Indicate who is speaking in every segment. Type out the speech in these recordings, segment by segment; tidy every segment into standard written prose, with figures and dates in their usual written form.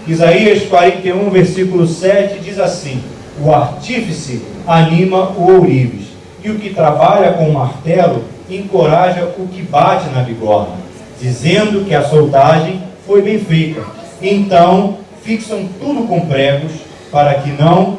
Speaker 1: Isaías 41, versículo 7 diz assim: o artífice anima o ourives, e o que trabalha com o martelo encoraja o que bate na bigorna, dizendo que a soldagem foi bem feita. Então fixam tudo com pregos, para que não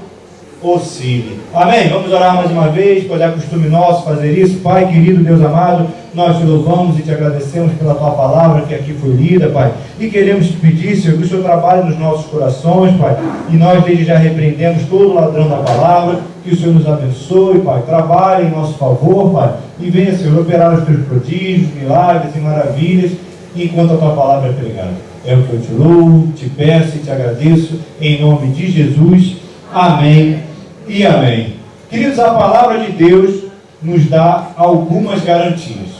Speaker 1: oscile. Amém? Vamos orar mais uma vez, pois é costume nosso fazer isso. Pai querido, Deus amado, nós te louvamos e te agradecemos pela tua palavra que aqui foi lida, Pai, e queremos te pedir, Senhor, que o Senhor trabalhe nos nossos corações, Pai, e nós desde já repreendemos todo o ladrão da palavra, que o Senhor nos abençoe, Pai, trabalhe em nosso favor, Pai, e venha, Senhor, operar os teus prodígios, milagres e maravilhas, enquanto a tua palavra é pregada. É o que eu te louvo, te peço e te agradeço, em nome de Jesus. Amém e amém. Queridos, a palavra de Deus nos dá algumas garantias.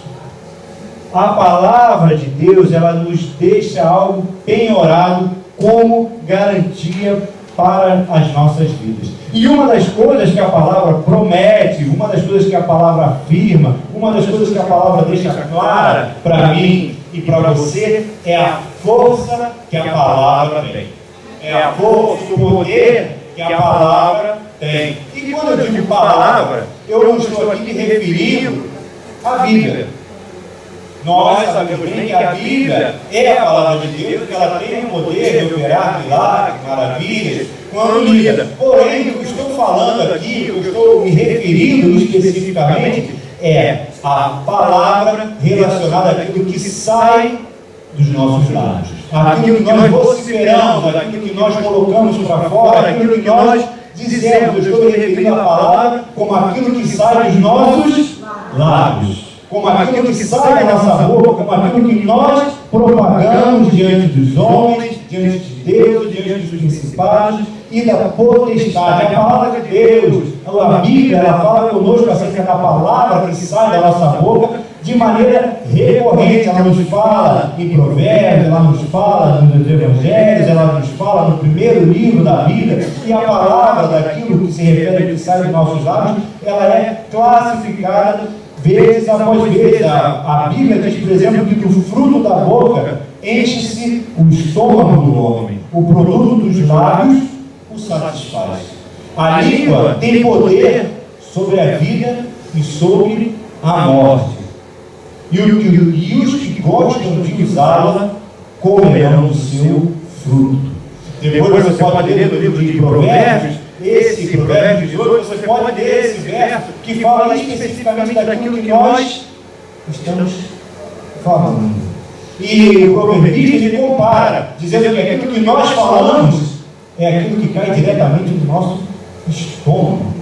Speaker 1: A palavra de Deus, ela nos deixa algo penhorado como garantia para as nossas vidas. E uma das coisas que a palavra promete, uma das coisas que a palavra afirma, uma das coisas que a palavra deixa clara para mim e para você, é a força que a palavra tem. É a força, o poder que a palavra tem. E quando eu digo palavra, eu não estou aqui me referindo à Bíblia. Nós sabemos bem que a Bíblia é a palavra de Deus, que ela tem o poder de operar milagres, maravilhas, quando lida. Porém, o que eu estou falando aqui, o que eu estou me referindo especificamente, é a palavra relacionada àquilo que sai dos nossos lábios, aquilo que nós vociferamos, aquilo que nós colocamos para fora, aquilo que nós dizemos. Eu estou me referindo à palavra como aquilo que sai dos nossos lábios, como aquilo que sai da nossa boca, como aquilo que nós propagamos diante dos homens, diante de Deus, diante dos principados e da potestade. A palavra de Deus, a Bíblia, ela fala conosco acerca da palavra que sai da nossa boca de maneira recorrente. Ela nos fala em Provérbios, ela nos fala nos Evangelhos, ela nos fala no primeiro livro da Bíblia, e a palavra daquilo que se refere a que sai dos nossos lábios, ela é classificada vezes após vezes. A Bíblia diz, por exemplo, que do fruto da boca enche-se o estômago do homem, o produto dos lábios o satisfaz. A língua tem poder sobre a vida e sobre a morte. E os que gostam de usá-la comerão o seu fruto. Depois você pode ler no livro de Provérbios, esse Provérbios 18, você pode ler esse verso que fala especificamente daquilo que nós estamos falando. E o proverbista, ele compara, dizendo que aquilo que nós falamos é aquilo que cai diretamente no nosso estômago.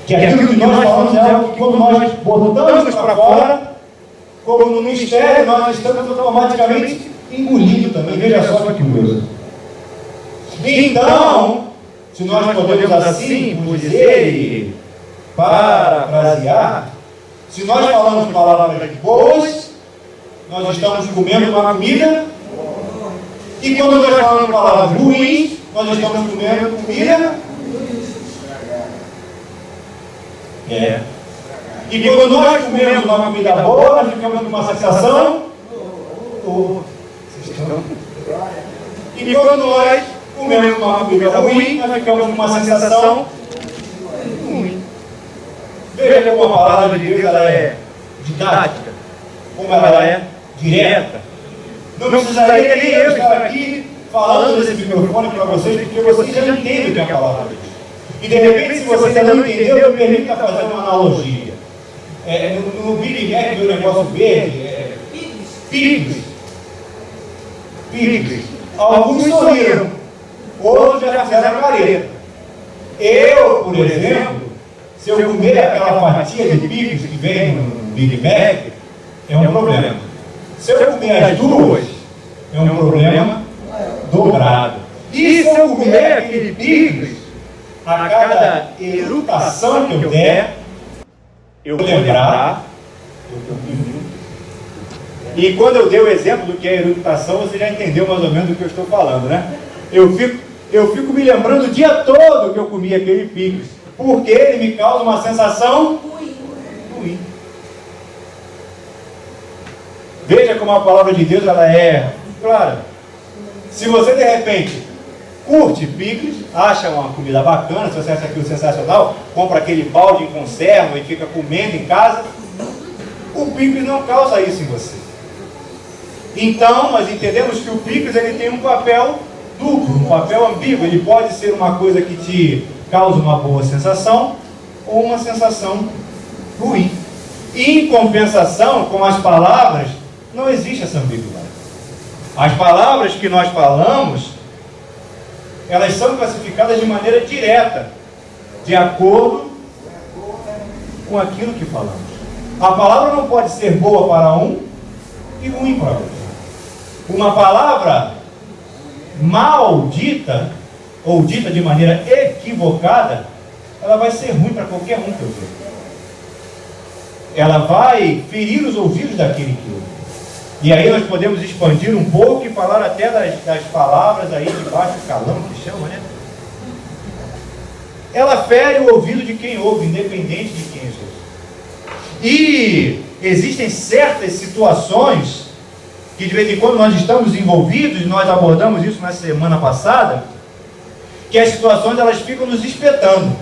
Speaker 1: Que aquilo que nós falamos é algo que, quando nós botamos para fora, como no mistério, nós estamos automaticamente engolindo também. Veja só que coisa. Então, se nós podemos assim, por dizer e parafrasear, se nós falamos palavras boas, nós estamos comendo uma comida, e quando nós falamos palavras ruins, nós estamos comendo comida. E quando nós comemos uma comida boa, nós ficamos com uma sensação. E quando nós comemos uma comida ruim, nós ficamos com uma sensação ruim. Veja como a palavra de Deus, ela é didática, como ela é direta. Não precisaria nem eu estar aqui falando nesse microfone para vocês, porque vocês já entendem o que é a palavra de Deus. E de repente, se você ainda não entendeu, me permita fazer uma analogia. No Big Mac, do negócio verde, picles. Alguns sorriram, outros já fizeram careta. Eu, por exemplo, se eu comer aquela fatia de picles que vem no Big Mac, é um problema. Se eu comer as duas, é um problema dobrado. E se eu comer aquele picles, a cada eructação que eu der, eu vou lembrar. E quando eu dei o exemplo do que é eructação, você já entendeu mais ou menos do que eu estou falando, né? Eu fico me lembrando o dia todo que eu comi aquele picles, porque ele me causa uma sensação ruim. Veja como a palavra de Deus, ela é clara. Se você de repente curte picles, acha uma comida bacana, se você acha aquilo sensacional, compra aquele balde em conserva e fica comendo em casa. O picles não causa isso em você. Então, nós entendemos que o picles ele tem um papel duplo, um papel ambíguo. Ele pode ser uma coisa que te causa uma boa sensação ou uma sensação ruim. E, em compensação, com as palavras, não existe essa ambiguidade. As palavras que nós falamos, elas são classificadas de maneira direta, de acordo com aquilo que falamos. A palavra não pode ser boa para um e ruim para outro. Uma palavra mal dita, ou dita de maneira equivocada, ela vai ser ruim para qualquer um que ouvir. Ela vai ferir os ouvidos daquele que ouve. E aí nós podemos expandir um pouco e falar até das palavras aí de baixo calão, que chama, né? Ela fere o ouvido de quem ouve, independente de quem ouve. E existem certas situações que de vez em quando nós estamos envolvidos, nós abordamos isso na semana passada, que as situações elas ficam nos espetando,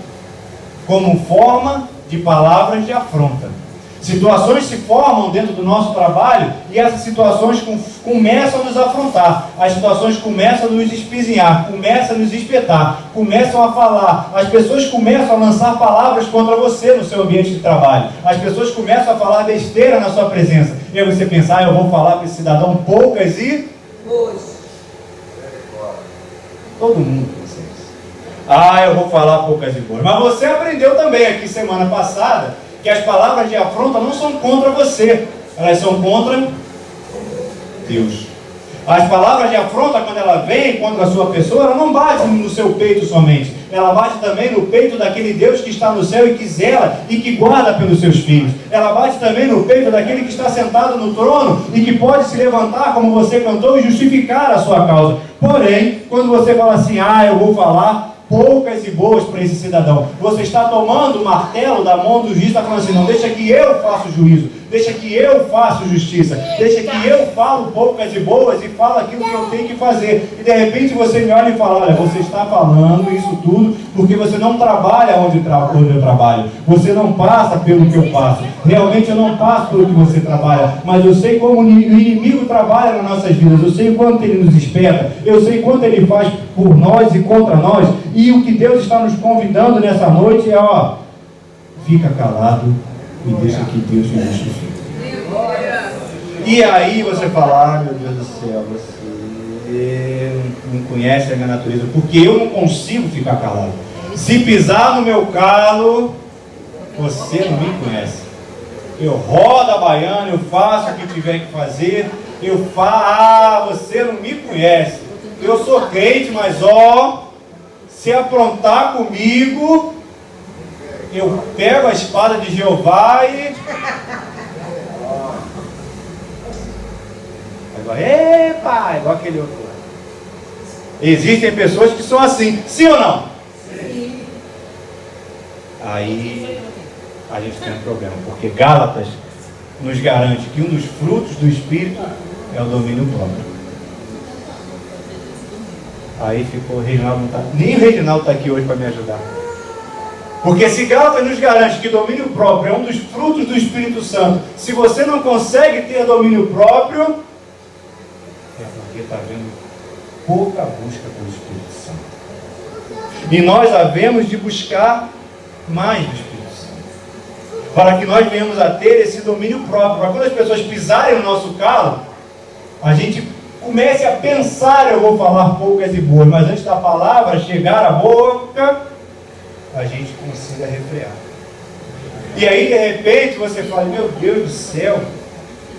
Speaker 1: como forma de palavras de afronta. Situações se formam dentro do nosso trabalho e essas situações começam a nos afrontar. As situações começam a nos espizinhar, começam a nos espetar, começam a falar. As pessoas começam a lançar palavras contra você no seu ambiente de trabalho. As pessoas começam a falar besteira na sua presença. E aí você pensa, eu vou falar para esse cidadão poucas e... boas. Todo mundo pensa isso. Eu vou falar poucas e boas. Mas você aprendeu também aqui semana passada que as palavras de afronta não são contra você, elas são contra Deus. As palavras de afronta, quando ela vem contra a sua pessoa, ela não bate no seu peito somente, ela bate também no peito daquele Deus que está no céu e que zela e que guarda pelos seus filhos. Ela bate também no peito daquele que está sentado no trono e que pode se levantar, como você cantou, e justificar a sua causa. Porém, quando você fala assim, eu vou falar poucas e boas para esse cidadão, você está tomando o martelo da mão do juiz e está falando assim, não, deixa que eu faço juízo, deixa que eu faço justiça, deixa que eu falo poucas e boas e falo aquilo que eu tenho que fazer. E de repente você me olha e fala, olha, você está falando isso tudo porque você não trabalha onde eu trabalho, você não passa pelo que eu passo. Realmente eu não passo pelo que você trabalha, mas eu sei como o inimigo trabalha nas nossas vidas, eu sei o quanto ele nos espeta, eu sei quanto ele faz por nós e contra nós. E o que Deus está nos convidando nessa noite é, fica calado e deixa que Deus te justifique. E aí você fala, meu Deus do céu, você não conhece a minha natureza, porque eu não consigo ficar calado. Se pisar no meu calo, você não me conhece. Eu rodo a baiana, eu faço o que tiver que fazer, eu falo, você não me conhece. Eu sou crente, mas se aprontar comigo, eu pego a espada de Jeová e... igual aquele outro. Existem pessoas que são assim, sim ou não? Sim. Aí a gente tem um problema, porque Gálatas nos garante que um dos frutos do Espírito é o domínio próprio. Aí ficou, o Reginaldo não está, nem o Reginaldo está aqui hoje para me ajudar. Porque se Gálatas nos garante que domínio próprio é um dos frutos do Espírito Santo, se você não consegue ter domínio próprio, é porque está havendo pouca busca pelo Espírito Santo. E nós havemos de buscar mais do Espírito Santo, para que nós venhamos a ter esse domínio próprio, para quando as pessoas pisarem no nosso calo, a gente comece a pensar, eu vou falar poucas e boas, mas antes da palavra chegar à boca, a gente consiga refrear. E aí de repente você fala, meu Deus do céu,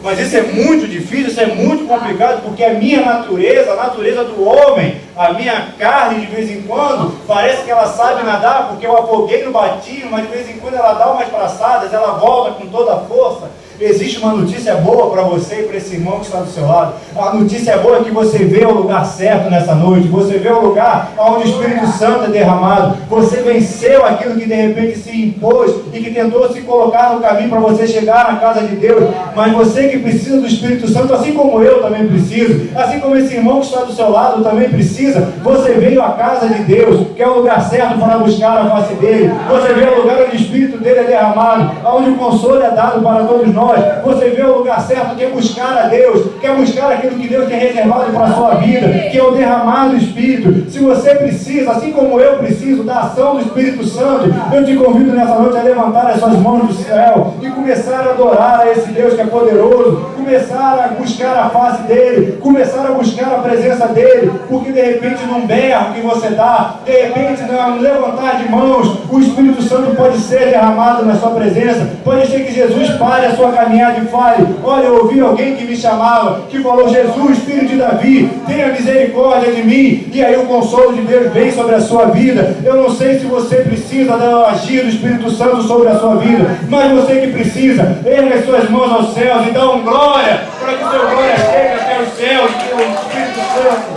Speaker 1: mas isso é muito difícil, isso é muito complicado, porque a minha natureza, a natureza do homem, a minha carne de vez em quando, parece que ela sabe nadar, porque eu afoguei no batinho, mas de vez em quando ela dá umas braçadas, ela volta com toda a força. Existe uma notícia boa para você e para esse irmão que está do seu lado. A notícia boa é que você vê o lugar certo nessa noite. Você vê o lugar onde o Espírito Santo é derramado. Você venceu aquilo que de repente se impôs e que tentou se colocar no caminho para você chegar na casa de Deus. Mas você que precisa do Espírito Santo, assim como eu também preciso, assim como esse irmão que está do seu lado também precisa, você veio à casa de Deus, que é o lugar certo para buscar a face dele. Você vê o lugar onde o Espírito dele é derramado, onde o consolo é dado para todos nós. Você vê o lugar certo que é buscar a Deus, que é buscar aquilo que Deus tem reservado para a sua vida, que é o derramado do Espírito. Se você precisa, assim como eu preciso da ação do Espírito Santo, eu te convido nessa noite a levantar as suas mãos do céu e começar a adorar a esse Deus que é poderoso, começar a buscar a face dele, começar a buscar a presença dele, porque de repente num berro que você dá, de repente num levantar de mãos, o Espírito Santo pode ser derramado na sua presença. Pode ser que Jesus pare a sua caminhada e fale: olha, eu ouvi alguém que me chamava, que falou: Jesus, filho de Davi, tenha misericórdia de mim. E aí o consolo de Deus vem sobre a sua vida. Eu não sei se você precisa do agir do Espírito Santo sobre a sua vida, mas você que precisa, erga as suas mãos aos céus e dá um glória, para que o seu glória chegue até os céus, que é o Espírito Santo.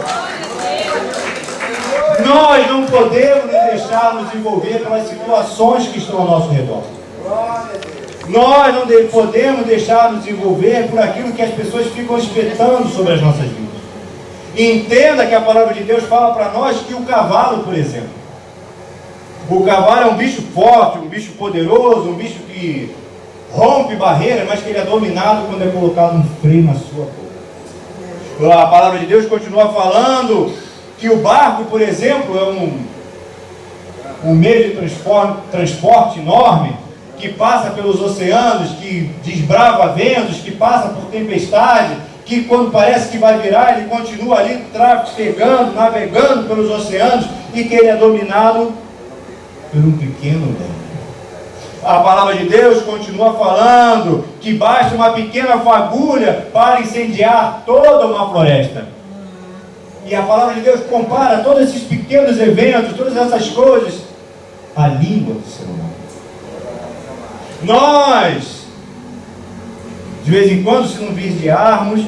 Speaker 1: Nós não podemos nos deixar nos envolver pelas situações que estão ao nosso redor. Nós não podemos deixar nos envolver por aquilo que as pessoas ficam espetando sobre as nossas vidas. Entenda que a palavra de Deus fala para nós que o cavalo, por exemplo, o cavalo é um bicho forte, um bicho poderoso, um bicho que rompe barreiras, mas que ele é dominado quando é colocado um freio na sua boca. A palavra de Deus continua falando que o barco, por exemplo, é um meio de transporte enorme, que passa pelos oceanos, que desbrava ventos, que passa por tempestade, que quando parece que vai virar, ele continua ali trafegando, navegando pelos oceanos, e que ele é dominado por um pequeno vento. A palavra de Deus continua falando que basta uma pequena fagulha para incendiar toda uma floresta. E a palavra de Deus compara todos esses pequenos eventos, todas essas coisas, à língua do ser humano. Nós, de vez em quando, se não vigiarmos,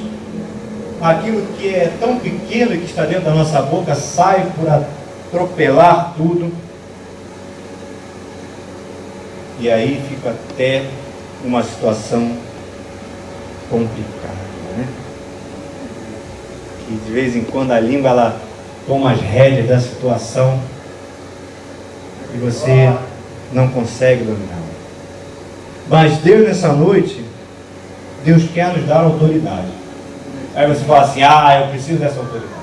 Speaker 1: aquilo que é tão pequeno e que está dentro da nossa boca sai por atropelar tudo. E aí fica até uma situação complicada, né? Que de vez em quando a língua ela toma as rédeas da situação e você não consegue dominar. Mas Deus, nessa noite, Deus quer nos dar autoridade. Aí você fala assim: eu preciso dessa autoridade.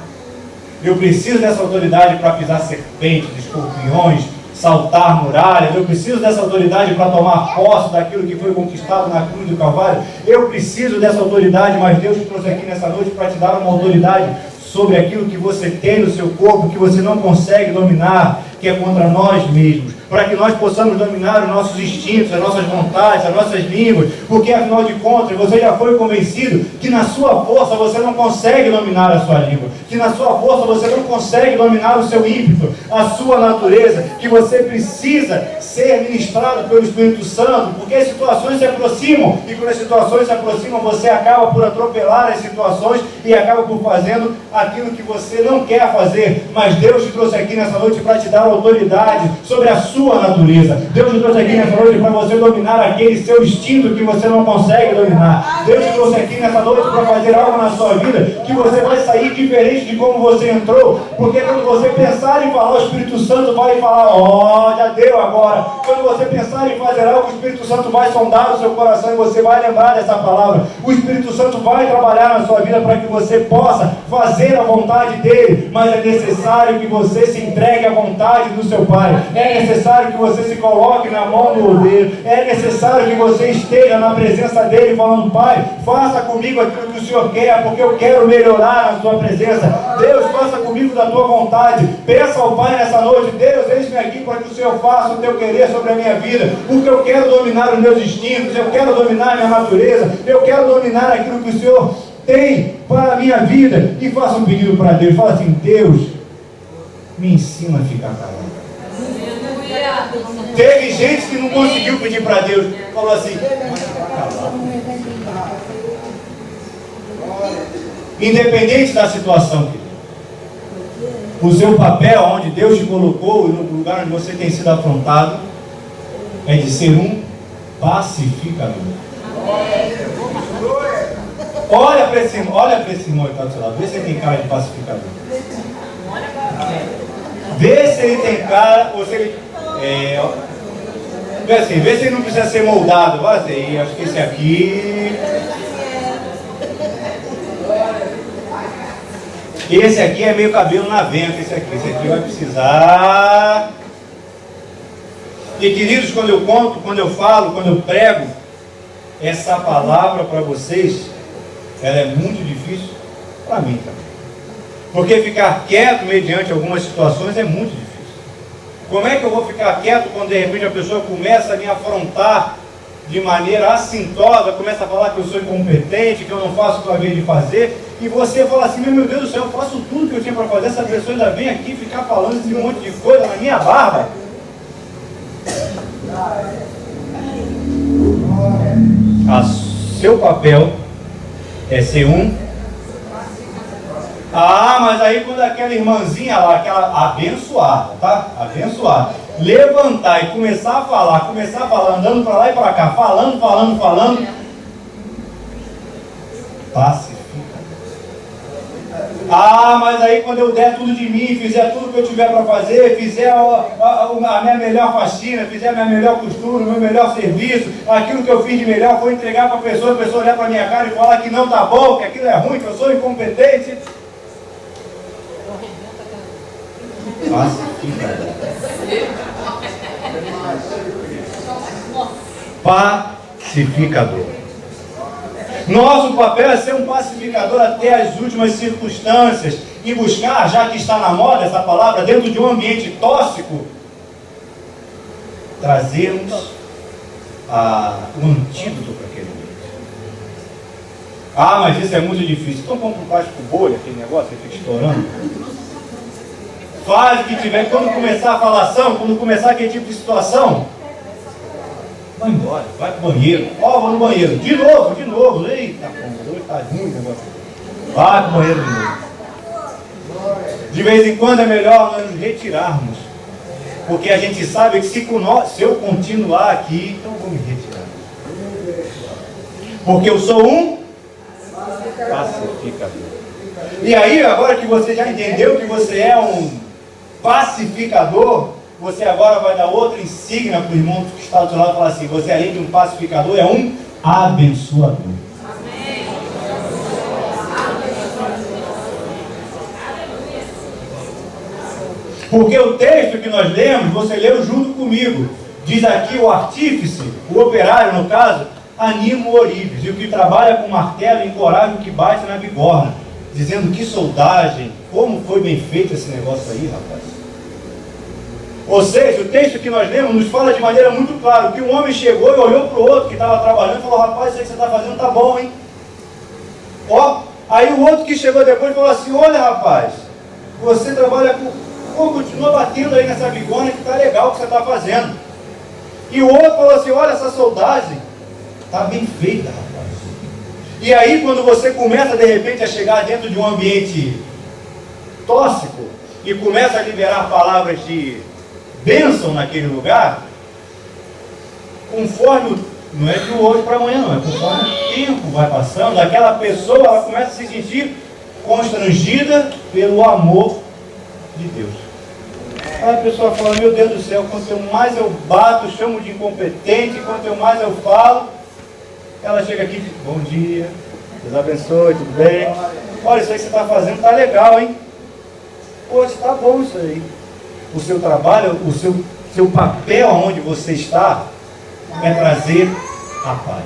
Speaker 1: Eu preciso dessa autoridade para pisar serpentes, escorpiões, saltar muralhas. Eu preciso dessa autoridade para tomar posse daquilo que foi conquistado na cruz do Calvário. Eu preciso dessa autoridade, mas Deus te trouxe aqui nessa noite para te dar uma autoridade sobre aquilo que você tem no seu corpo, que você não consegue dominar, que é contra nós mesmos, para que nós possamos dominar os nossos instintos, as nossas vontades, as nossas línguas, porque afinal de contas você já foi convencido que na sua força você não consegue dominar a sua língua, que na sua força você não consegue dominar o seu ímpeto, a sua natureza, que você precisa ser ministrado pelo Espírito Santo, porque as situações se aproximam, e quando as situações se aproximam, você acaba por atropelar as situações e acaba por fazendo aquilo que você não quer fazer. Mas Deus te trouxe aqui nessa noite para te dar autoridade sobre a sua natureza. Deus te trouxe aqui nessa noite para você dominar aquele seu instinto que você não consegue dominar. Deus te trouxe aqui nessa noite para fazer algo na sua vida que você vai sair diferente de como você entrou, porque quando você pensar em falar, o Espírito Santo vai falar: já deu agora. Quando você pensar em fazer algo, o Espírito Santo vai sondar o seu coração e você vai lembrar dessa palavra. O Espírito Santo vai trabalhar na sua vida para que você possa fazer a vontade dele, mas é necessário que você se entregue à vontade do seu Pai. É necessário que você se coloque na mão do ordeiro. É necessário que você esteja na presença dele falando: Pai, faça comigo aquilo que o Senhor quer, porque eu quero melhorar na sua presença. Deus, faça comigo da tua vontade. Peça ao Pai nessa noite: Deus, eis-me aqui para que o Senhor faça o teu querer sobre a minha vida, porque eu quero dominar os meus instintos, eu quero dominar a minha natureza, eu quero dominar aquilo que o Senhor tem para a minha vida. E faça um pedido para Deus. Fala assim: Deus, me ensina a ficar calado. Teve gente que não conseguiu pedir para Deus, falou assim: Independente da situação, querido. O seu papel, onde Deus te colocou, e no lugar onde você tem sido afrontado, é de ser um pacificador. Olha para esse irmão que está do seu lado, vê se ele tem cara de pacificador. Vê se ele tem cara, ou se ele... vê se ele não precisa ser moldado. Vai assim, acho que esse aqui... Esse aqui é meio cabelo na venta, esse aqui vai precisar. E queridos, quando eu conto, quando eu falo, quando eu prego essa palavra para vocês, ela é muito difícil para mim também. Porque ficar quieto mediante algumas situações é muito difícil. Como é que eu vou ficar quieto quando de repente a pessoa começa a me afrontar de maneira assintosa, começa a falar que eu sou incompetente, que eu não faço o que eu havia de fazer, e você fala assim, meu Deus do céu, eu faço tudo que eu tinha para fazer, essa pessoa ainda vem aqui ficar falando esse monte de coisa na minha barba. Seu papel é ser um... mas aí quando aquela irmãzinha lá, aquela abençoada, tá? Abençoada, levantar e começar a falar, andando para lá e para cá, falando, pacifica. Mas aí quando eu der tudo de mim, fizer tudo que eu tiver para fazer, fizer a minha melhor faxina, fizer a minha melhor costura, o meu melhor serviço, aquilo que eu fiz de melhor, vou entregar para a pessoa olhar para a minha cara e falar que não está bom, que aquilo é ruim, que eu sou incompetente. Pacificador. Nosso papel é ser um pacificador até as últimas circunstâncias e buscar, já que está na moda essa palavra, dentro de um ambiente tóxico, trazermos o antídoto para aquele ambiente. Mas isso é muito difícil. Então vamos para o plástico bolha, aquele negócio que fica estourando. Faz o que tiver. Quando começar a falação, quando começar aquele tipo de situação, vai embora, vai pro banheiro. Vou no banheiro. De novo. Eita, hoje tá ruim o negócio. Vai pro banheiro de novo. De vez em quando é melhor nós nos retirarmos. Porque a gente sabe que se eu continuar aqui, então eu vou me retirar. Porque eu sou um pacificador. E aí, agora que você já entendeu que você é um pacificador, você agora vai dar outra insígnia para o irmão que está do seu lado e falar assim, você além de um pacificador é um abençoador. Amém. Porque o texto que nós lemos, você leu junto comigo, diz aqui o artífice, o operário no caso, anima o ourives, e o que trabalha com martelo encoraja o que bate na bigorna, dizendo que soldagem, como foi bem feito esse negócio aí, rapaz. Ou seja, o texto que nós lemos nos fala de maneira muito clara que um homem chegou e olhou para o outro que estava trabalhando e falou, rapaz, isso aí que você está fazendo tá bom, hein? Aí o outro que chegou depois falou assim, olha rapaz, você trabalha com... continua batendo aí nessa bigorna que tá legal o que você está fazendo. E o outro falou assim, olha essa soldagem, tá bem feita, rapaz. E aí quando você começa de repente a chegar dentro de um ambiente tóxico e começa a liberar palavras de bênção naquele lugar, conforme, não é de hoje para amanhã não, é conforme o tempo vai passando, aquela pessoa ela começa a se sentir constrangida pelo amor de Deus. Aí a pessoa fala, meu Deus do céu, quanto mais eu bato, chamo de incompetente, quanto mais eu falo, ela chega aqui e diz, bom dia, Deus abençoe, tudo bem? Olha, isso aí que você está fazendo está legal, hein? Poxa, está bom isso aí. O seu trabalho, o seu papel onde você está é trazer a paz.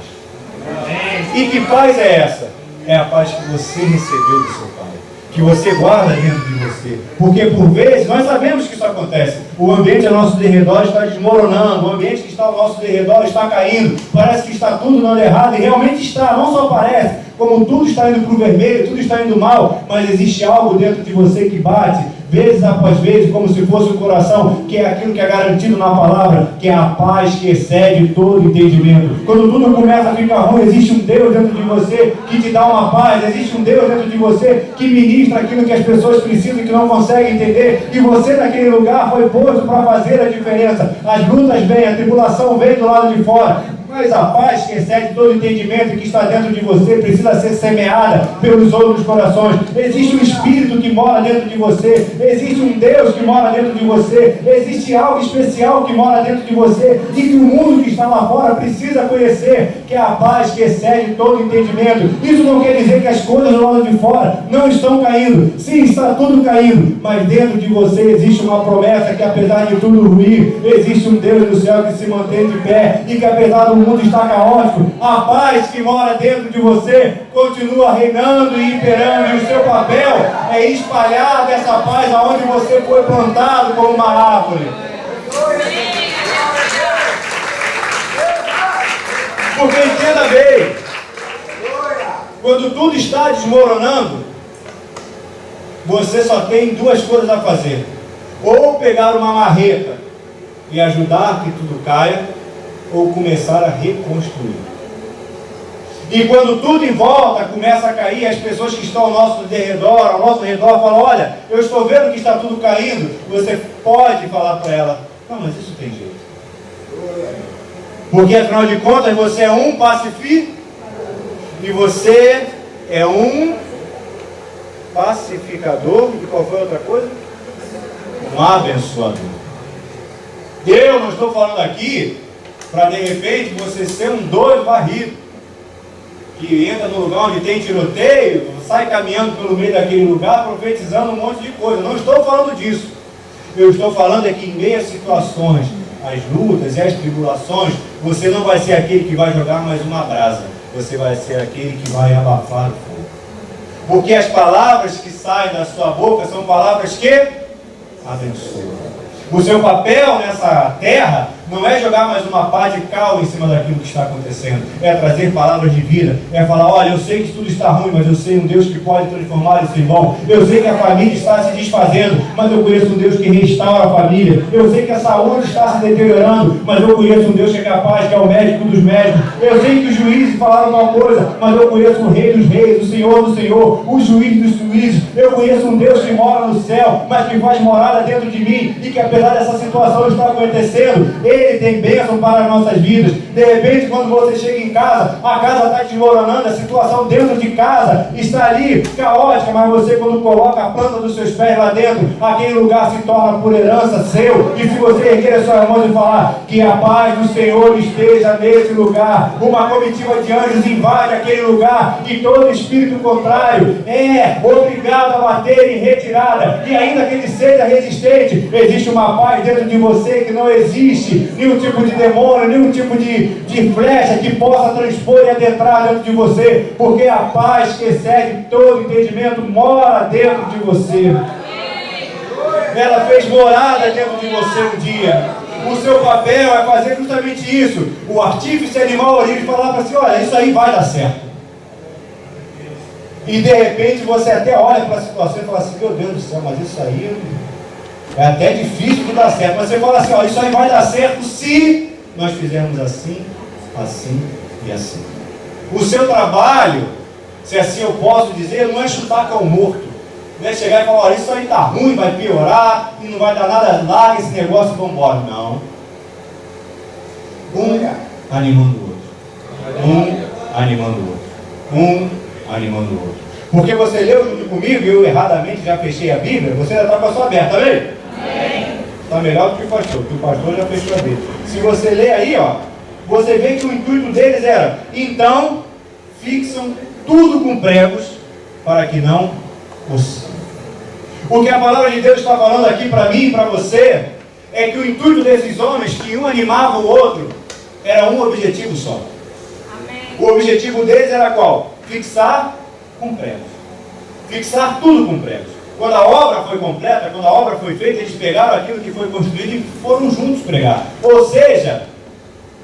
Speaker 1: E que paz é essa? É a paz que você recebeu do seu Pai, que você guarda dentro de você. Porque por vezes nós sabemos que isso acontece. O ambiente ao nosso derredor está desmoronando, o ambiente que está ao nosso derredor está caindo, parece que está tudo dando errado, e realmente está, não só parece, como tudo está indo para o vermelho, tudo está indo mal, mas existe algo dentro de você que bate, vezes após vezes, como se fosse o coração, que é aquilo que é garantido na palavra, que é a paz que excede todo entendimento. Quando tudo começa a ficar ruim, existe um Deus dentro de você que te dá uma paz, existe um Deus dentro de você que ministra aquilo que as pessoas precisam e que não conseguem entender, e você naquele lugar foi posto para fazer a diferença. As lutas vêm, a tribulação vem do lado de fora, mas a paz que excede todo entendimento que está dentro de você precisa ser semeada pelos outros corações. Existe um Espírito que mora dentro de você, existe um Deus que mora dentro de você, existe algo especial que mora dentro de você e que o mundo que está lá fora precisa conhecer, que é a paz que excede todo entendimento. Isso não quer dizer que as coisas do lado de fora não estão caindo. Sim, está tudo caindo, mas dentro de você existe uma promessa que apesar de tudo ruir, existe um Deus do céu que se mantém de pé e que apesar do mundo está caótico, a paz que mora dentro de você continua reinando e imperando, e o seu papel é espalhar essa paz aonde você foi plantado como uma árvore. Porque entenda bem, quando tudo está desmoronando, você só tem duas coisas a fazer: ou pegar uma marreta e ajudar que tudo caia, ou começar a reconstruir. E quando tudo em volta começa a cair, as pessoas que estão ao nosso redor falam: olha, eu estou vendo que está tudo caindo. Você pode falar para ela: não, mas isso tem jeito. Porque afinal de contas você é um pacificador e você é um pacificador. E qual foi a outra coisa? Um abençoador. Eu não estou falando aqui para de repente você ser um doido varrido, que entra no lugar onde tem tiroteio, sai caminhando pelo meio daquele lugar, profetizando um monte de coisa. Não estou falando disso. Eu estou falando é que em meio às situações, as lutas e as tribulações, você não vai ser aquele que vai jogar mais uma brasa, você vai ser aquele que vai abafar o fogo. Porque as palavras que saem da sua boca são palavras que abençoam. O seu papel nessa terra não é jogar mais uma pá de cal em cima daquilo que está acontecendo, é trazer palavras de vida, é falar: olha, eu sei que tudo está ruim, mas eu sei um Deus que pode transformar isso em bom. Eu sei que a família está se desfazendo, mas eu conheço um Deus que restaura a família. Eu sei que a saúde está se deteriorando, mas eu conheço um Deus que é capaz, que é o médico dos médicos. Eu sei que os juízes falaram uma coisa, mas eu conheço o Rei dos Reis, o Senhor do Senhor, o Juiz dos Juízes. Eu conheço um Deus que mora no céu, mas que faz morada dentro de mim, e que apesar dessa situação estar acontecendo, Ele tem bênção para as nossas vidas. De repente, quando você chega em casa, a casa está desmoronando, a situação dentro de casa está ali caótica, mas você, quando coloca a planta dos seus pés lá dentro, aquele lugar se torna por herança seu. E se você erguer as suas mãos e falar: que a paz do Senhor esteja nesse lugar, uma comitiva de anjos invade aquele lugar, e todo espírito contrário é obrigado a bater em retirada, e ainda que ele seja resistente, existe uma paz dentro de você que não existe nenhum tipo de demônio, nenhum tipo de flecha que possa transpor e adentrar dentro de você, porque a paz que excede todo entendimento mora dentro de você. Ela fez morada dentro de você um dia. O seu papel é fazer justamente isso. O artífice animal origem falava assim: olha, isso aí vai dar certo. E de repente você até olha para a situação e fala assim: meu Deus do céu, mas isso aí é até difícil de dar certo. Mas você fala assim: ó, isso aí vai dar certo se nós fizermos assim, assim e assim. O seu trabalho, se assim eu posso dizer, não é chutar cão morto, não é chegar e falar: olha, isso aí está ruim, vai piorar e não vai dar nada, larga esse negócio e vamos embora. Não. Um animando o outro, um animando o outro, um animando o outro. Porque você leu junto comigo e eu erradamente já fechei a Bíblia, você já está com a sua aberta, tá vendo? Está melhor do que o pastor, porque o pastor já fechou a Bíblia. Se você ler aí, ó, você vê que o intuito deles era: então fixam tudo com pregos para que não os... O que a palavra de Deus está falando aqui para mim e para você é que o intuito desses homens, que um animava o outro, era um objetivo só. Amém. O objetivo deles era qual? Fixar com pregos. Fixar tudo com pregos. Quando a obra foi completa, quando a obra foi feita, eles pegaram aquilo que foi construído e foram juntos pregar. Ou seja,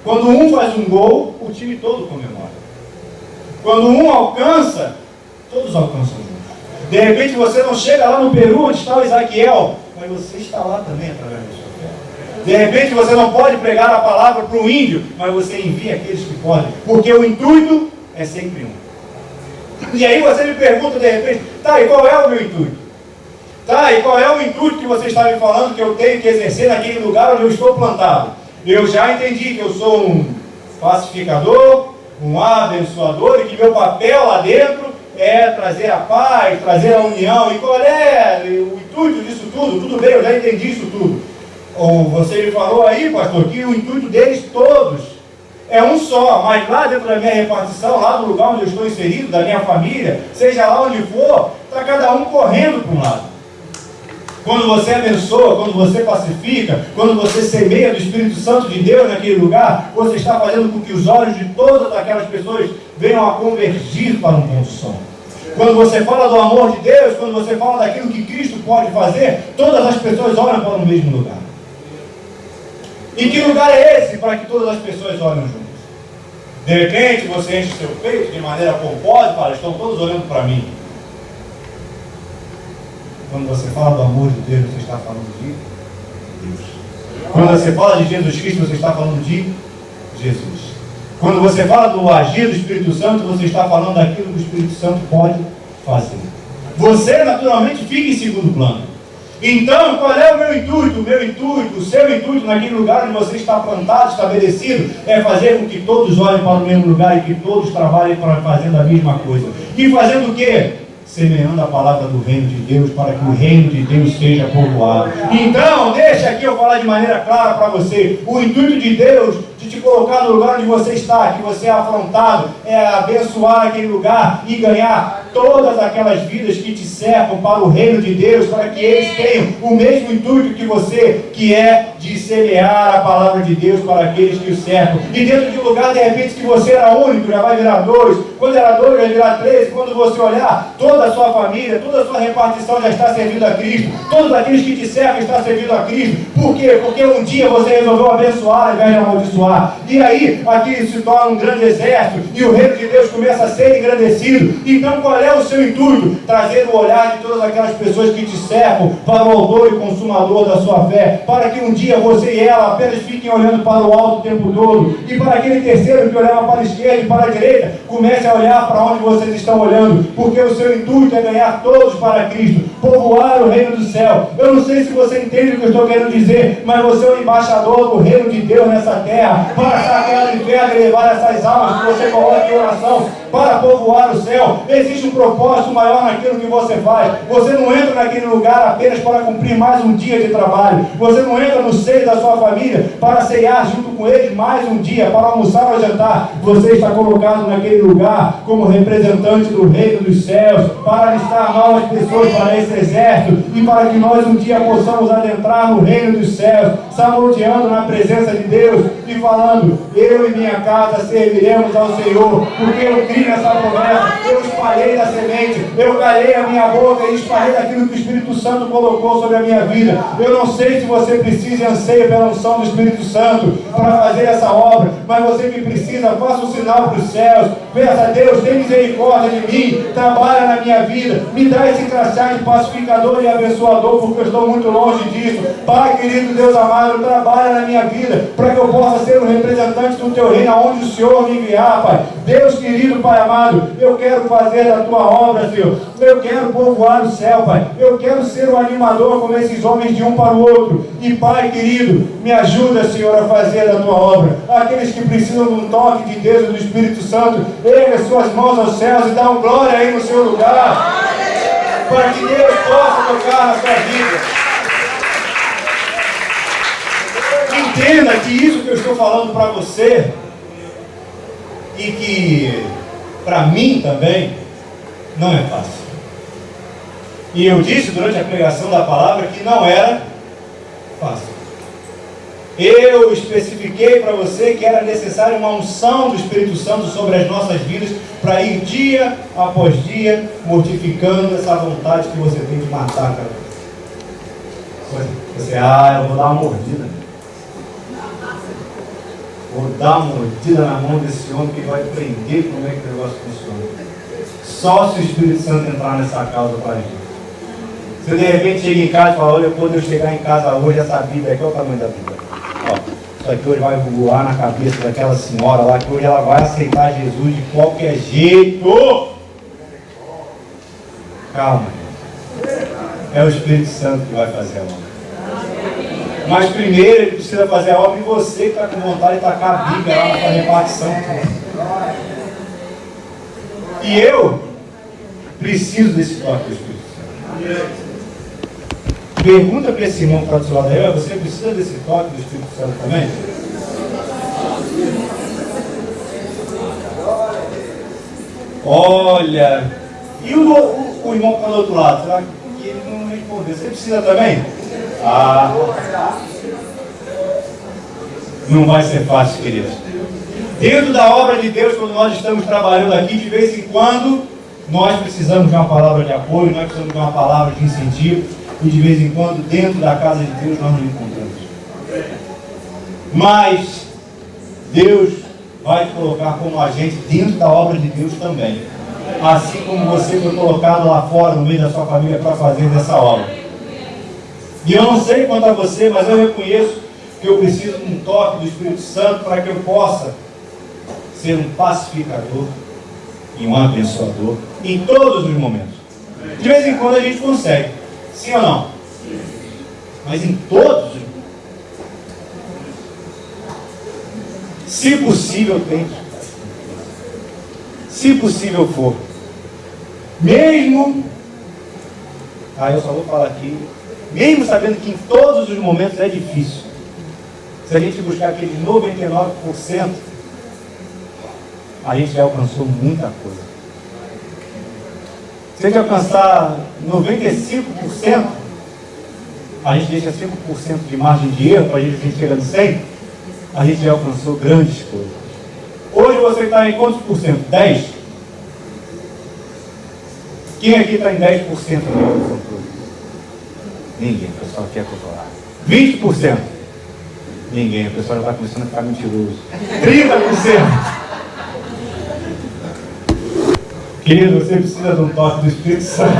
Speaker 1: quando um faz um gol, o time todo comemora. Quando um alcança, todos alcançam juntos. De repente você não chega lá no Peru onde está o Ezequiel, mas você está lá também através da sua fé. De repente você não pode pregar a palavra para o índio, mas você envia aqueles que podem, porque o intuito é sempre um. E aí você me pergunta de repente, tá, e qual é o meu intuito? Tá, e qual é o intuito que você está me falando que eu tenho que exercer naquele lugar onde eu estou plantado? Eu já entendi que eu sou um pacificador, um abençoador, e que meu papel lá dentro é trazer a paz, trazer a união. E qual é o intuito disso tudo? Tudo bem, eu já entendi isso tudo. Ou você me falou aí, pastor, que o intuito deles todos é um só, mas lá dentro da minha repartição, lá do lugar onde eu estou inserido, da minha família, seja lá onde for, está cada um correndo para um lado. Quando você abençoa, quando você pacifica, quando você semeia do Espírito Santo de Deus naquele lugar, você está fazendo com que os olhos de todas aquelas pessoas venham a convergir para um ponto só. Quando você fala do amor de Deus, quando você fala daquilo que Cristo pode fazer, todas as pessoas olham para o mesmo lugar. E que lugar é esse para que todas as pessoas olhem juntas? De repente você enche seu peito de maneira pomposa e fala, estão todos olhando para mim. Quando você fala do amor de Deus, você está falando de Deus. Quando você fala de Jesus Cristo, você está falando de Jesus. Quando você fala do agir do Espírito Santo, você está falando daquilo que o Espírito Santo pode fazer. Você, naturalmente, fica em segundo plano. Então, qual é o meu intuito? O meu intuito, o seu intuito naquele lugar onde você está plantado, estabelecido, é fazer com que todos olhem para o mesmo lugar e que todos trabalhem para fazendo a mesma coisa. E fazendo o quê? Semeando a palavra do reino de Deus, para que o reino de Deus seja povoado. Então, deixa aqui eu falar de maneira clara para você. O intuito de Deus de te colocar no lugar onde você está, que você é afrontado, é abençoar aquele lugar e ganhar todas aquelas vidas que te cercam para o reino de Deus, para que eles tenham o mesmo intuito que você, que é de semear a palavra de Deus para aqueles que o cercam. E dentro de um lugar, de repente, que você era único, já vai virar dois, quando era dois, vai virar três, quando você olhar, toda a sua família, toda a sua repartição já está servindo a Cristo, todos aqueles que te cercam estão servindo a Cristo. Por quê? Porque um dia você resolveu abençoar ao invés de amaldiçoar. E aí, aqui se torna um grande exército, e o reino de Deus começa a ser engrandecido. Então, qual é o seu intuito? Trazer o olhar de todas aquelas pessoas que te cercam para o autor e consumador da sua fé, para que um dia você e ela apenas fiquem olhando para o alto o tempo todo, e para aquele terceiro que olhava para a esquerda e para a direita, comece a olhar para onde vocês estão olhando, porque o seu intuito é ganhar todos para Cristo, povoar o reino do céu. Eu não sei se você entende o que eu estou querendo dizer, mas você é o embaixador do reino de Deus nessa terra, para sacar do inferno e levar essas almas que você coloca em oração, para povoar o céu. Existe um propósito maior naquilo que você faz. Você não entra naquele lugar apenas para cumprir mais um dia de trabalho. Você não entra no seio da sua família para ceiar junto com eles mais um dia, para almoçar ou jantar. Você está colocado naquele lugar como representante do reino dos céus, para alistar novas pessoas para esse exército, e para que nós um dia possamos adentrar no reino dos céus, salmodiando na presença de Deus e falando, eu e minha casa serviremos ao Senhor, porque eu criei nessa promessa, eu espalhei da semente, eu calhei a minha boca e espalhei daquilo que o Espírito Santo colocou sobre a minha vida. Eu não sei se você precisa e anseia pela unção do Espírito Santo para fazer essa obra, mas você que precisa, faça um sinal para os céus, peça a Deus, tem misericórdia de mim, trabalha na minha vida, me dá esse crachá de pacificador e abençoador, porque eu estou muito longe disso. Pai querido, Deus amado, trabalha na minha vida, para que eu possa ser um representante do teu reino, aonde o Senhor me enviar, Pai. Deus querido, Pai amado, eu quero fazer da tua obra, Senhor. Eu quero povoar o céu, Pai. Eu quero ser o animador como esses homens de um para o outro. E Pai querido, me ajuda, Senhor, a fazer da tua obra. Aqueles que precisam de um toque de Deus e do Espírito Santo, erga suas mãos aos céus e dá um glória aí no seu lugar, para que Deus possa tocar na sua vida. Entenda que isso que eu estou falando para você, e que para mim também, não é fácil. E eu disse durante a pregação da palavra que não era fácil. Eu especifiquei para você que era necessária uma unção do Espírito Santo sobre as nossas vidas, para ir dia após dia mortificando essa vontade que você tem de matar, cara. Você, eu vou dar uma mordida. Vou dar uma mordida na mão desse homem que vai aprender como é que o negócio funciona. Só se o Espírito Santo entrar nessa causa para a gente. Se de repente chega em casa e fala, olha, quando eu chegar em casa hoje, essa Bíblia aqui, olha o tamanho da Bíblia. Ó, isso aqui hoje vai voar na cabeça daquela senhora lá, que hoje ela vai aceitar Jesus de qualquer jeito. Calma. É o Espírito Santo que vai fazer a obra. Mas primeiro ele precisa fazer a obra em você que está com vontade de tacar a Bíblia lá para repartição. E eu preciso desse toque do Espírito Santo. Pergunta para esse irmão que está do seu lado aí, você precisa desse toque do Espírito Santo também? Olha, e o irmão que está do outro lado, será que ele não respondeu? Você precisa também? Não vai ser fácil, queridos. Dentro da obra de Deus, quando nós estamos trabalhando aqui, de vez em quando, nós precisamos de uma palavra de apoio, nós precisamos de uma palavra de incentivo, e de vez em quando, dentro da casa de Deus, nós não encontramos. Mas Deus vai te colocar como agente dentro da obra de Deus também. Assim como você foi colocado lá fora, no meio da sua família, para fazer dessa obra. E eu não sei quanto a você, mas eu reconheço que eu preciso de um toque do Espírito Santo para que eu possa ser um pacificador e um abençoador em todos os momentos. De vez em quando a gente consegue, sim ou não? Mas em todos os momentos. Se possível, tente. Se possível for. Mesmo, eu só vou falar aqui, mesmo sabendo que em todos os momentos é difícil. Se a gente buscar aquele 99%, a gente já alcançou muita coisa. Se a gente alcançar 95%, a gente deixa 5% de margem de erro para a gente chegar no 100%, a gente já alcançou grandes coisas. Hoje você está em quantos por cento? 10%? Quem aqui está em 10% da Ninguém, o pessoal quer controlar. 20%? Ninguém, o pessoal já está começando a ficar mentiroso. 30%? Querido, você precisa de um toque do Espírito Santo.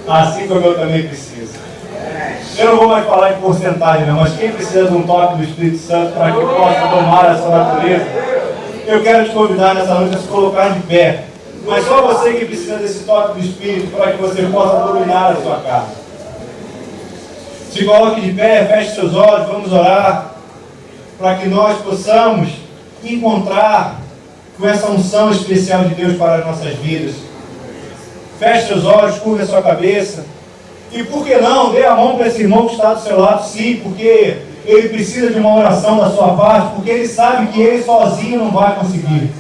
Speaker 1: Assim como eu também preciso. Eu não vou mais falar em porcentagem, não, mas quem precisa de um toque do Espírito Santo para que possa domar essa natureza, eu quero te convidar nessa noite a se colocar de pé. Mas só você que precisa desse toque do Espírito para que você possa dominar a sua casa. Se coloque de pé, feche seus olhos, vamos orar para que nós possamos encontrar com essa unção especial de Deus para as nossas vidas. Feche seus olhos, curva a sua cabeça. E por que não, dê a mão para esse irmão que está do seu lado, sim, porque ele precisa de uma oração da sua parte, porque ele sabe que ele sozinho não vai conseguir.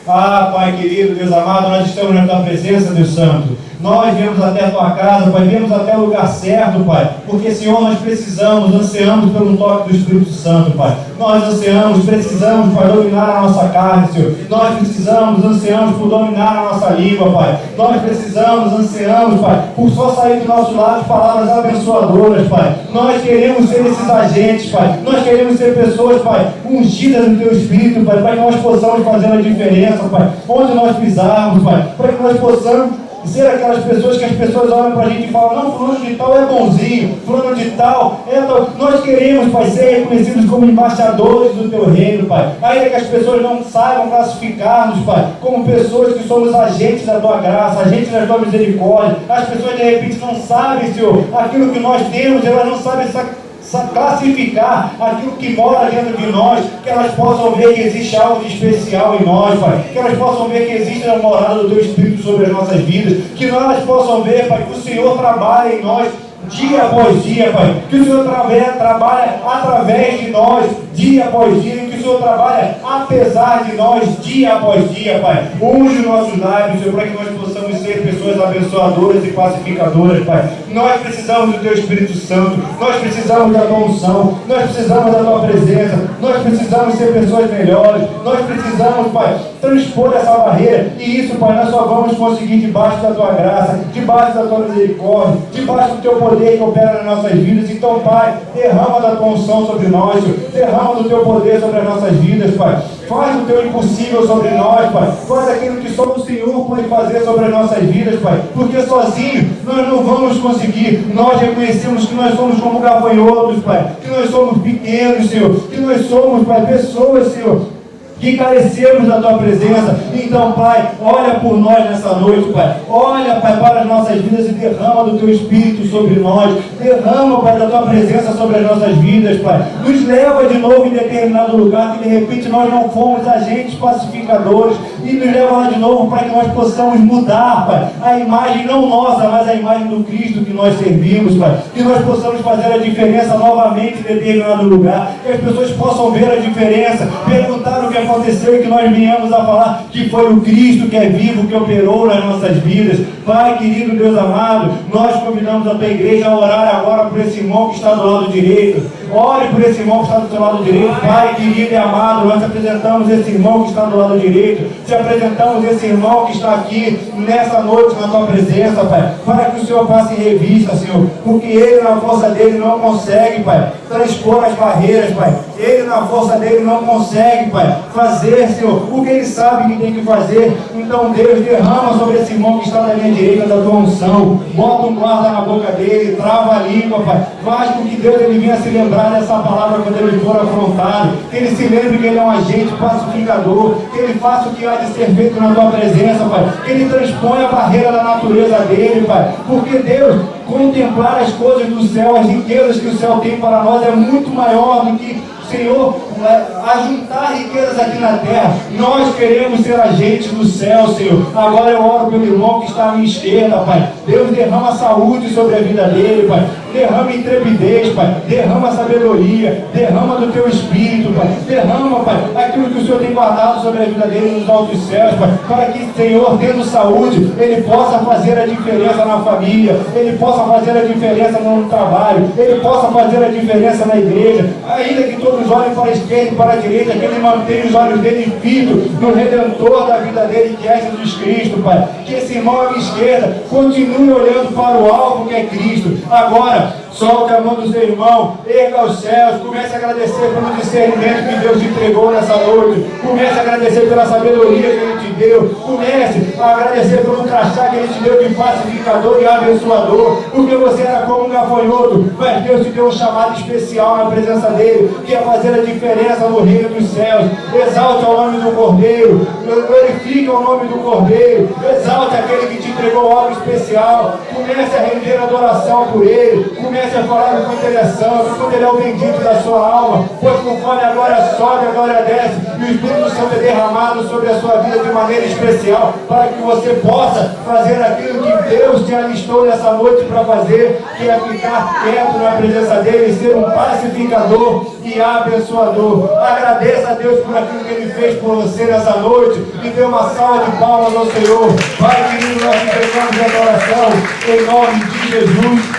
Speaker 1: Pai querido, Deus amado, nós estamos na Tua presença, Deus Santo. Nós viemos até a Tua casa, Pai, viemos até o lugar certo, Pai, porque, Senhor, nós precisamos, ansiamos pelo toque do Espírito Santo, Pai. Nós ansiamos, precisamos, Pai, dominar a nossa carne, Senhor. Nós precisamos, ansiamos por dominar a nossa língua, Pai. Nós precisamos, ansiamos, Pai, por só sair do nosso lado palavras abençoadoras, Pai. Nós queremos ser esses agentes, Pai. Nós queremos ser pessoas, Pai, ungidas no Teu Espírito, Pai, para que nós possamos fazer a diferença, Pai, onde nós pisarmos, Pai, para que nós possamos ser aquelas pessoas que as pessoas olham para a gente e falam, não, fulano de tal é bonzinho, fulano de tal é tal. Nós queremos, Pai, ser reconhecidos como embaixadores do Teu reino, Pai. Ainda que as pessoas não saibam classificar-nos, Pai, como pessoas que somos agentes da Tua graça, agentes da Tua misericórdia. As pessoas de repente não sabem, Senhor, aquilo que nós temos, elas não sabem classificar aquilo que mora dentro de nós, que elas possam ver que existe algo de especial em nós, Pai, que elas possam ver que existe a morada do Teu Espírito sobre as nossas vidas, que elas possam ver, Pai, que o Senhor trabalha em nós dia após dia, Pai, que o Senhor trabalha através de nós, dia após dia, que o Senhor trabalha apesar de nós, dia após dia, Pai. Unge os nossos lábios, Senhor, para que nós possamos ser pessoas abençoadoras e pacificadoras, Pai. Nós precisamos do Teu Espírito Santo, nós precisamos da Tua unção, nós precisamos da Tua presença, nós precisamos ser pessoas melhores, nós precisamos, Pai, transpor essa barreira, e isso, Pai, nós só vamos conseguir debaixo da Tua graça, debaixo da Tua misericórdia, debaixo do Teu poder que opera nas nossas vidas. Então, Pai, derrama da Tua unção sobre nós, Senhor. Derrama do Teu poder sobre as nossas vidas, Pai. Faz o teu impossível sobre nós, Pai. Faz aquilo que só o Senhor pode fazer sobre as nossas vidas, Pai. Porque sozinho nós não vamos conseguir. Nós reconhecemos que nós somos como gafanhotos, Pai. Que nós somos pequenos, Senhor. Que nós somos, Pai, pessoas, Senhor, que carecemos da Tua presença. Então, Pai, olha por nós nessa noite, Pai. Olha, Pai, para as nossas vidas e derrama do Teu Espírito sobre nós. Derrama, Pai, da Tua presença sobre as nossas vidas, Pai. Nos leva de novo em determinado lugar que de repente nós não fomos agentes pacificadores. E nos leva lá de novo para que nós possamos mudar, Pai, a imagem não nossa, mas a imagem do Cristo que nós servimos, Pai. Que nós possamos fazer a diferença novamente em determinado lugar. Que as pessoas possam ver a diferença, perguntar o que aconteceu e que nós viemos a falar que foi o Cristo que é vivo, que operou nas nossas vidas. Pai querido, Deus amado, nós convidamos a Tua igreja a orar agora por esse irmão que está do lado direito. Ore por esse irmão que está do seu lado direito. Pai querido e amado, nós apresentamos esse irmão que está do lado direito. Te apresentamos esse irmão que está aqui nessa noite na Tua presença, Pai, para que o Senhor passe em revista, Senhor, porque ele na força dele não consegue, Pai, transpor as barreiras, Pai. Ele na força dele não consegue, Pai, fazer, Senhor, o que ele sabe que tem que fazer. Então, Deus, derrama sobre esse irmão que está na minha direita da Tua unção. Bota um guarda na boca dele, trava a língua, Pai. Faz com que Deus ele venha se lembrar dessa palavra quando ele for afrontado. Que ele se lembre que ele é um agente pacificador. Que ele faça o que há de ser feito na Tua presença, Pai. Que ele transponha a barreira da natureza dele, Pai. Porque, Deus, contemplar as coisas do céu, as riquezas que o céu tem para nós é muito maior do que, Senhor, ajuntar riquezas aqui na terra. Nós queremos ser agentes do céu, Senhor. Agora eu oro pelo irmão que está à minha esquerda, Pai. Deus, derrama saúde sobre a vida dele, Pai. Derrama intrepidez, Pai. Derrama sabedoria. Derrama do Teu Espírito, Pai. Derrama, Pai, aquilo que o Senhor tem guardado sobre a vida dele nos altos céus, Pai. Para que, Senhor, tendo saúde, ele possa fazer a diferença na família. Ele possa fazer a diferença no trabalho. Ele possa fazer a diferença na igreja. Ainda que todos olhem para a esquerda e para a direita, que ele mantenha os olhos dele fitos no Redentor da vida dele, que é Jesus Cristo, Pai. Que esse irmão à minha esquerda continue olhando para o alvo que é Cristo. Agora, solte a mão do seu irmão, erga aos céus, comece a agradecer pelo discernimento que Deus te entregou nessa noite. Comece a agradecer pela sabedoria que Ele te deu. Comece a agradecer pelo crachá que Ele te deu de pacificador e abençoador. Porque você era como um gafanhoto, mas Deus te deu um chamado especial na presença dEle, que é fazer a diferença no reino dos céus. Exalte ao nome do Cordeiro, glorifique ao nome do Cordeiro, exalte aquele que te entregou algo especial. Comece a render adoração por Ele. Comece a falar do quanto Ele é santo, quanto Ele é o bendito da sua alma, pois conforme a glória sobe, a glória desce, e o Espírito Santo é derramado sobre a sua vida de maneira especial, para que você possa fazer aquilo que Deus te alistou nessa noite para fazer, que é ficar quieto na presença dEle, ser um pacificador e abençoador. Agradeça a Deus por aquilo que Ele fez por você nessa noite, e dê uma salva de palmas ao Senhor. Pai querido, nós te entregamos de adoração, em nome de Jesus.